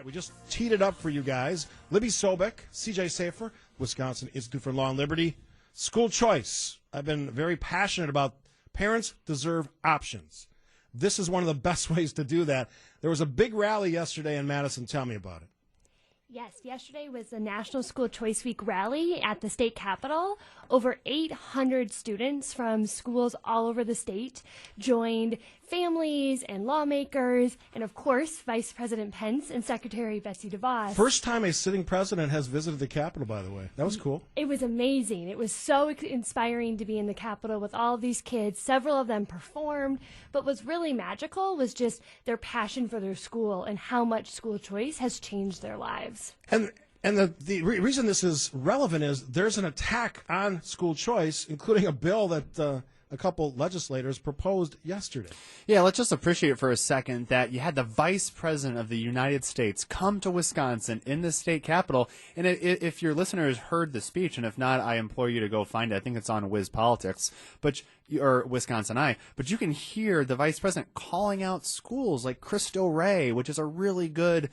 We just teed it up for you guys. Libby Sobic, CJ Szafir, Wisconsin Institute for Law and Liberty. School choice. I've been very passionate about parents deserve options. This is one of the best ways to do that. There was a big rally yesterday in Madison. Tell me about it. Yes, yesterday was the National School Choice Week rally at the state capitol. Over 800 students from schools all over the state joined families and lawmakers, and of course, Vice President Pence and Secretary Betsy DeVos. First time a sitting president has visited the Capitol, by the way. That was cool. It was amazing. It was so inspiring to be in the Capitol with all of these kids. Several of them performed, but what's really magical was just their passion for their school and how much school choice has changed their lives. And the reason this is relevant is there's an attack on school choice, including a bill that a couple legislators proposed yesterday. Yeah, let's just appreciate for a second that you had the Vice President of the United States come to Wisconsin in the state capitol. And if your listeners heard the speech, and if not, I implore you to go find it. I think it's on Wiz Politics, or Wisconsin Eye. But you can hear the Vice President calling out schools like Cristo Rey, which is a really good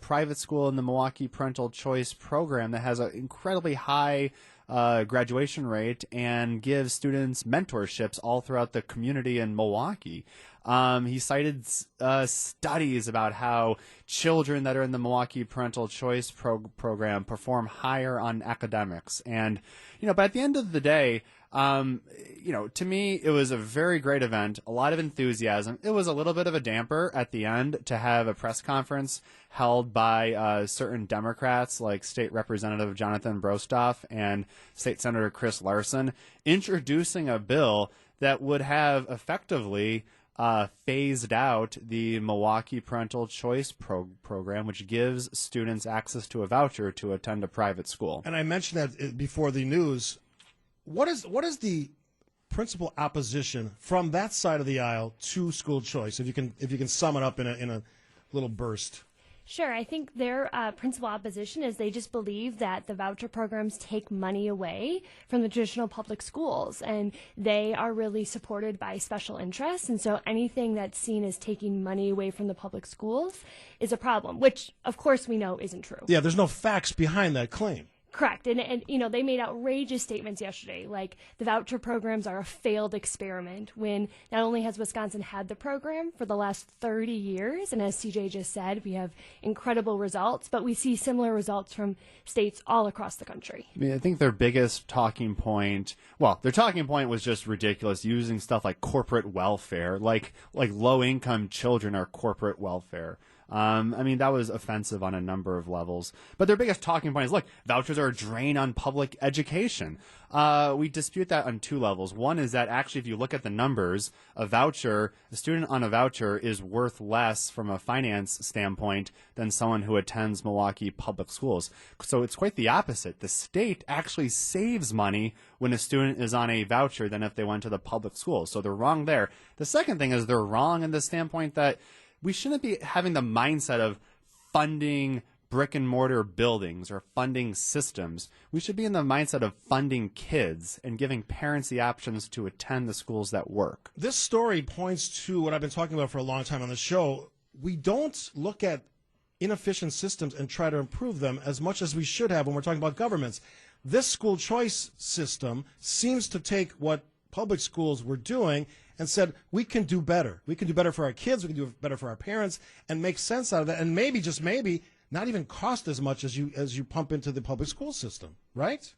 private school in the Milwaukee Parental Choice Program that has an incredibly high graduation rate and gives students mentorships all throughout the community in Milwaukee. He cited studies about how children that are in the Milwaukee Parental Choice program perform higher on academics. And, but at the end of the day, to me, it was a very great event, a lot of enthusiasm. It was a little bit of a damper at the end to have a press conference held by certain Democrats like State Representative Jonathan Brostoff and State Senator Chris Larson, introducing a bill that would have effectively phased out the Milwaukee Parental Choice program, which gives students access to a voucher to attend a private school. And I mentioned that before the news. What is the principal opposition from that side of the aisle to school choice? If you can sum it up in a little burst. Sure. I think their principal opposition is they just believe that the voucher programs take money away from the traditional public schools, and they are really supported by special interests. And so anything that's seen as taking money away from the public schools is a problem, which, of course, we know isn't true. Yeah, there's no facts behind that claim. Correct. And they made outrageous statements yesterday, like the voucher programs are a failed experiment, when not only has Wisconsin had the program for the last 30 years, and as CJ just said, we have incredible results, but we see similar results from states all across the country. I think their biggest talking point, their talking point was just ridiculous, using stuff like corporate welfare, like low-income children are corporate welfare. That was offensive on a number of levels. But their biggest talking point is, look, vouchers are a drain on public education. We dispute that on two levels. One is that actually, if you look at the numbers, a student on a voucher is worth less from a finance standpoint than someone who attends Milwaukee public schools. So it's quite the opposite. The state actually saves money when a student is on a voucher than if they went to the public schools. So they're wrong there. The second thing is they're wrong in the standpoint that we shouldn't be having the mindset of funding brick and mortar buildings or funding systems. We should be in the mindset of funding kids and giving parents the options to attend the schools that work. This story points to what I've been talking about for a long time on the show. We don't look at inefficient systems and try to improve them as much as we should have when we're talking about governments. This school choice system seems to take what public schools were doing and said, we can do better. We can do better for our kids. We can do better for our parents, and make sense out of that. And maybe, just maybe, not even cost as much as you pump into the public school system, right?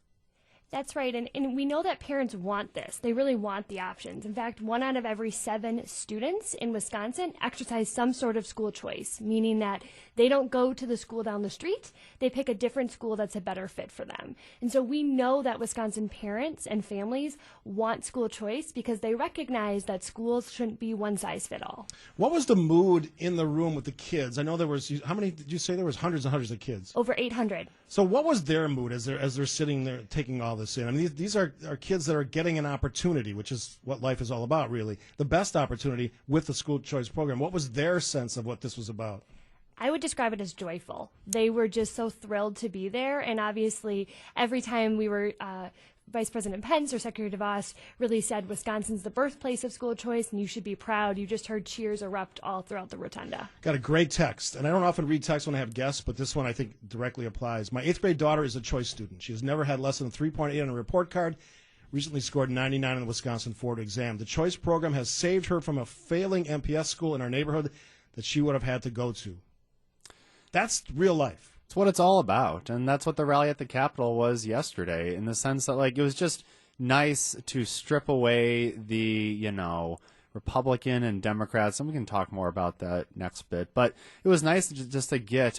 That's right, and we know that parents want this. They really want the options. In fact, 1 out of every 7 students in Wisconsin exercise some sort of school choice, meaning that they don't go to the school down the street. They pick a different school that's a better fit for them. And so we know that Wisconsin parents and families want school choice because they recognize that schools shouldn't be one size fit all. What was the mood in the room with the kids? I know there was, how many did you say there was? Hundreds and hundreds of kids. Over 800. So what was their mood as they're sitting there taking all this in? I mean, these are kids that are getting an opportunity, which is what life is all about, really. The best opportunity with the school choice program. What was their sense of what this was about? I would describe it as joyful. They were just so thrilled to be there. And obviously, every time we were, Vice President Pence or Secretary DeVos really said Wisconsin's the birthplace of school choice and you should be proud. You just heard cheers erupt all throughout the rotunda. Got a great text. And I don't often read text when I have guests, but this one I think directly applies. My 8th grade daughter is a choice student. She has never had less than 3.8 on a report card. Recently scored 99 on the Wisconsin Ford exam. The choice program has saved her from a failing MPS school in our neighborhood that she would have had to go to. That's real life. It's what it's all about, and that's what the rally at the Capitol was yesterday, in the sense that, like, it was just nice to strip away the, Republican and Democrats, and we can talk more about that next bit, but it was nice just to get,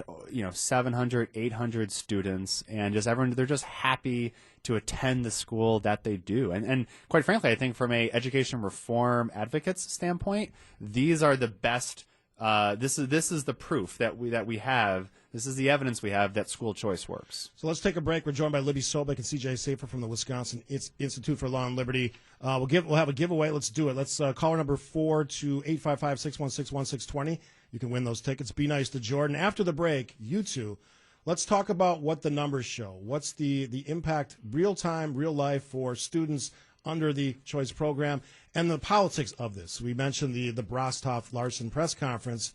700, 800 students, and just everyone, they're just happy to attend the school that they do. And quite frankly, I think from a education reform advocates standpoint, these are the best. This is the proof that we have. This is the evidence we have that school choice works. So let's take a break. We're joined by Libby Sobic and CJ Szafir from the Wisconsin Institute for Law and Liberty. We'll have a giveaway. Let's do it. Let's caller number 4 to 855-616-1620. You can win those tickets. Be nice to Jordan. After the break, you two, let's talk about what the numbers show. What's the impact, real time, real life, for students under the choice program, and the politics of this. We mentioned the Brostoff-Larson press conference.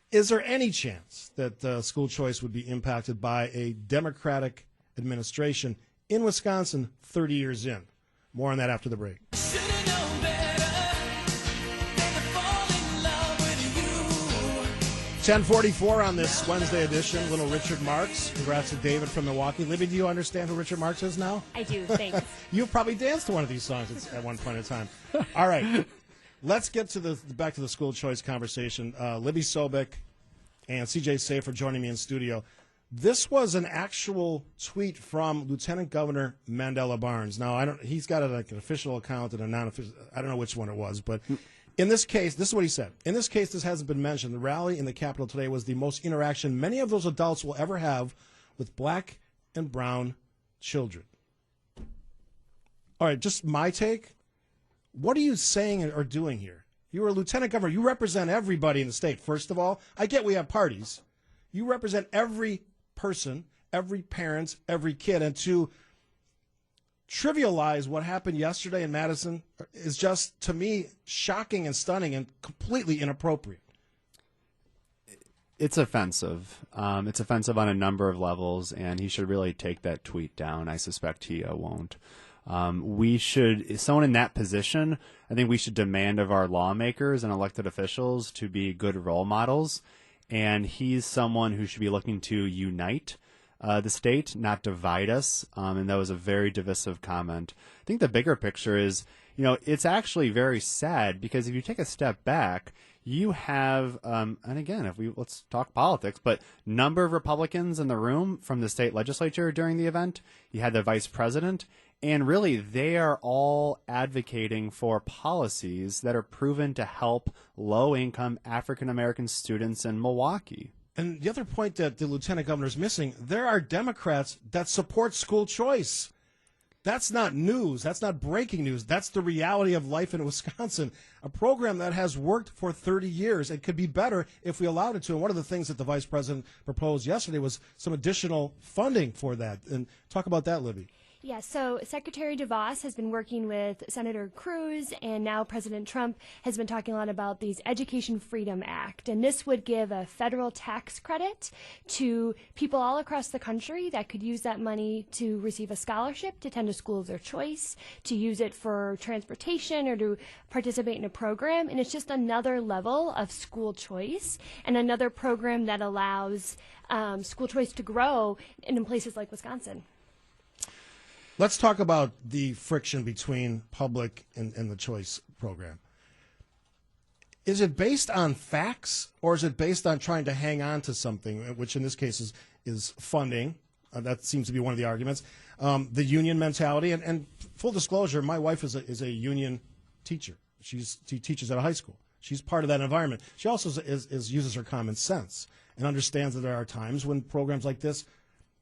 Is there any chance that school choice would be impacted by a Democratic administration in Wisconsin 30 years in? More on that after the break. 10:44 on this Wednesday edition. Little Richard Marx. Congrats to David from Milwaukee. Libby, do you understand who Richard Marx is now? I do, thanks. You've probably danced to one of these songs at one point in time. All right. Let's get to back to the school choice conversation. Libby Sobic and CJ Szafir joining me in studio. This was an actual tweet from Lieutenant Governor Mandela Barnes. Now, he's got an official account and a non-official. I don't know which one it was, but in this case, this is what he said. In this case, this hasn't been mentioned. The rally in the Capitol today was the most interaction many of those adults will ever have with black and brown children. All right, just my take. What are you saying or doing here? You are a lieutenant governor. You represent everybody in the state. First of all, I get we have parties. You represent every person, every parent, every kid. And to trivialize what happened yesterday in Madison is just, to me, shocking and stunning and completely inappropriate. It's offensive. It's offensive on a number of levels, and he should really take that tweet down. I suspect he won't. Someone in that position, I think we should demand of our lawmakers and elected officials to be good role models. And he's someone who should be looking to unite the state, not divide us. And that was a very divisive comment. I think the bigger picture is, it's actually very sad, because if you take a step back, you have, and again, let's talk politics, but number of Republicans in the room from the state legislature during the event. You had the vice president. And really, they are all advocating for policies that are proven to help low-income African-American students in Milwaukee. And the other point that the lieutenant governor is missing, there are Democrats that support school choice. That's not news. That's not breaking news. That's the reality of life in Wisconsin, a program that has worked for 30 years and could be better if we allowed it to. And one of the things that the vice president proposed yesterday was some additional funding for that. And talk about that, Libby. Yeah, so Secretary DeVos has been working with Senator Cruz, and now President Trump has been talking a lot about these Education Freedom Act. And this would give a federal tax credit to people all across the country that could use that money to receive a scholarship to attend a school of their choice, to use it for transportation, or to participate in a program. And it's just another level of school choice and another program that allows school choice to grow in places like Wisconsin. Let's talk about the friction between public and the choice program. Is it based on facts, or is it based on trying to hang on to something, which in this case is funding? That seems to be one of the arguments. The union mentality, and full disclosure, my wife is a union teacher. She teaches at a high school. She's part of that environment. She also uses her common sense and understands that there are times when programs like this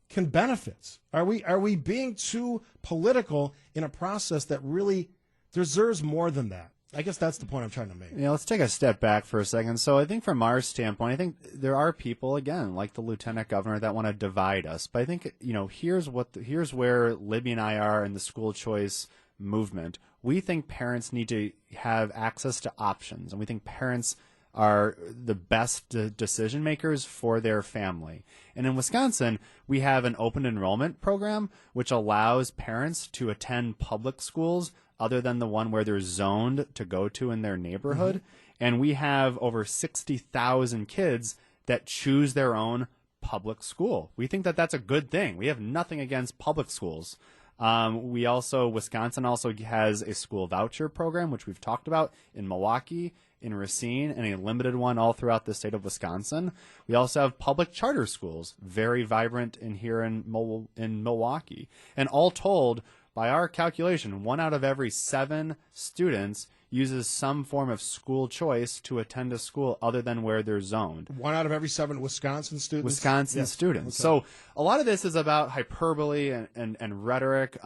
can benefit. Are we being too political in a process that really deserves more than that? I guess that's the point I'm trying to make. Yeah, let's take a step back for a second. So I think from our standpoint, I think there are people, again, like the lieutenant governor, that want to divide us. But I think, here's where Libby and I are in the school choice movement. We think parents need to have access to options, and we think parents are the best decision makers for their family. And in Wisconsin, we have an open enrollment program which allows parents to attend public schools other than the one where they're zoned to go to in their neighborhood. And we have over 60,000 kids that choose their own public school. We think that that's a good thing. We have nothing against public schools. Wisconsin also has a school voucher program, which we've talked about in Milwaukee, in Racine, and a limited one all throughout the state of Wisconsin. We also have public charter schools, very vibrant here in Milwaukee. And all told, by our calculation, 1 out of every 7 students uses some form of school choice to attend a school other than where they're zoned. 1 out of every 7 Wisconsin students? Wisconsin students. Okay. So a lot of this is about hyperbole and rhetoric.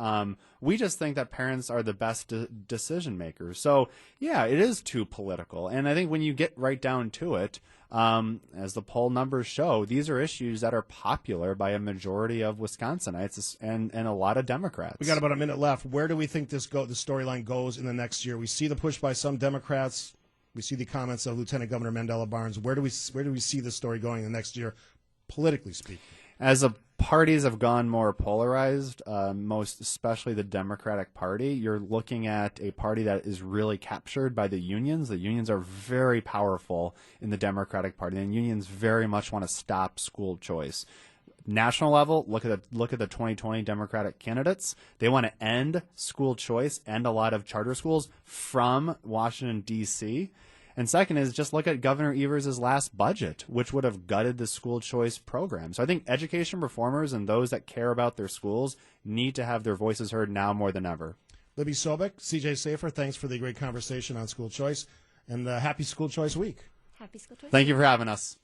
We just think that parents are the best decision makers. So, yeah, it is too political. And I think when you get right down to it, as the poll numbers show, these are issues that are popular by a majority of Wisconsinites and a lot of Democrats. We got about a minute left. Where do we think the storyline goes in the next year? We see the push by some Democrats. We see the comments of Lieutenant Governor Mandela Barnes. Where do we see the story going in the next year, politically speaking? As the parties have gone more polarized, most especially the Democratic Party, you're looking at a party that is really captured by the unions. The unions are very powerful in the Democratic Party, and unions very much want to stop school choice. National level, look at the 2020 Democratic candidates. They want to end school choice, end a lot of charter schools from Washington, D.C., and second is just look at Governor Evers' last budget, which would have gutted the school choice program. So I think education reformers and those that care about their schools need to have their voices heard now more than ever. Libby Sobic, CJ Szafir, thanks for the great conversation on school choice, and happy School Choice Week. Happy School Choice. Thank you for having us.